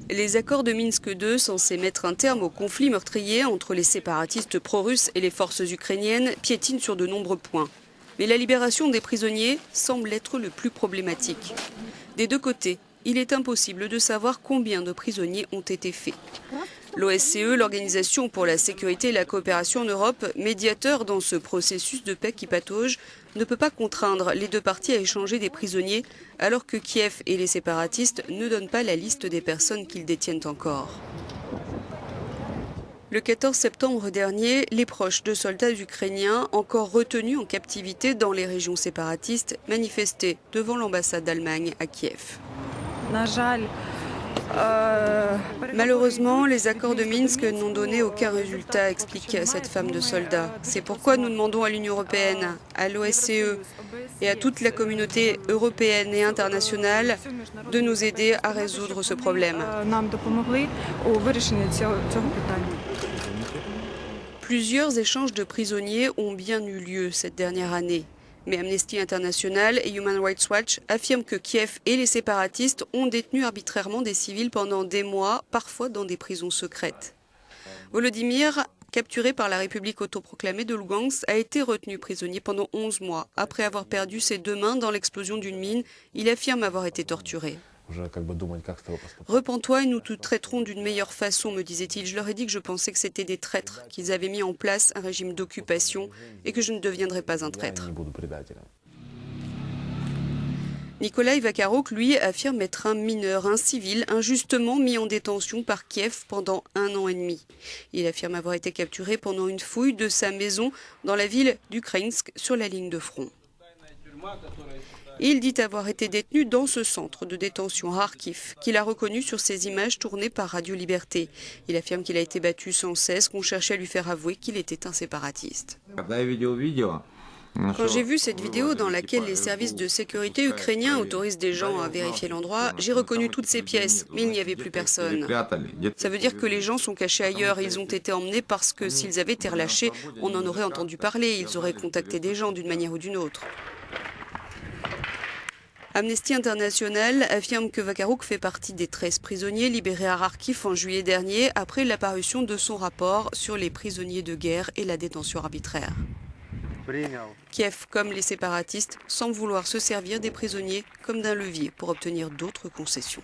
Les accords de Minsk II, censés mettre un terme au conflit meurtrier entre les séparatistes pro-russes et les forces ukrainiennes, piétinent sur de nombreux points. Mais la libération des prisonniers semble être le plus problématique. Des deux côtés, il est impossible de savoir combien de prisonniers ont été faits. L'OSCE, l'Organisation pour la sécurité et la coopération en Europe, médiateur dans ce processus de paix qui patauge, ne peut pas contraindre les deux parties à échanger des prisonniers, alors que Kiev et les séparatistes ne donnent pas la liste des personnes qu'ils détiennent encore. Le 14 septembre dernier, les proches de soldats ukrainiens encore retenus en captivité dans les régions séparatistes manifestaient devant l'ambassade d'Allemagne à Kiev. Malheureusement, les accords de Minsk n'ont donné aucun résultat, explique cette femme de soldat. C'est pourquoi nous demandons à l'Union européenne, à l'OSCE et à toute la communauté européenne et internationale de nous aider à résoudre ce problème. Plusieurs échanges de prisonniers ont bien eu lieu cette dernière année. Mais Amnesty International et Human Rights Watch affirment que Kiev et les séparatistes ont détenu arbitrairement des civils pendant des mois, parfois dans des prisons secrètes. Volodymyr, capturé par la République autoproclamée de Lougansk, a été retenu prisonnier pendant 11 mois. Après avoir perdu ses deux mains dans l'explosion d'une mine, il affirme avoir été torturé. Repens-toi et nous te traiterons d'une meilleure façon, me disait-il. Je leur ai dit que je pensais que c'était des traîtres, qu'ils avaient mis en place un régime d'occupation et que je ne deviendrais pas un traître. Nikolai Vakaruk, lui, affirme être un mineur, un civil, injustement mis en détention par Kiev pendant 1 an et demi. Il affirme avoir été capturé pendant une fouille de sa maison dans la ville d'Ukrainsk, sur la ligne de front. Il dit avoir été détenu dans ce centre de détention à Kharkiv, qu'il a reconnu sur ces images tournées par Radio Liberté. Il affirme qu'il a été battu sans cesse, qu'on cherchait à lui faire avouer qu'il était un séparatiste. Quand j'ai vu cette vidéo dans laquelle les services de sécurité ukrainiens autorisent des gens à vérifier l'endroit, j'ai reconnu toutes ces pièces, mais il n'y avait plus personne. Ça veut dire que les gens sont cachés ailleurs, ils ont été emmenés parce que s'ils avaient été relâchés, on en aurait entendu parler, ils auraient contacté des gens d'une manière ou d'une autre. Amnesty International affirme que Vakaruk fait partie des 13 prisonniers libérés à Kharkiv en juillet dernier après l'apparition de son rapport sur les prisonniers de guerre et la détention arbitraire. Kiev, comme les séparatistes, semble vouloir se servir des prisonniers comme d'un levier pour obtenir d'autres concessions.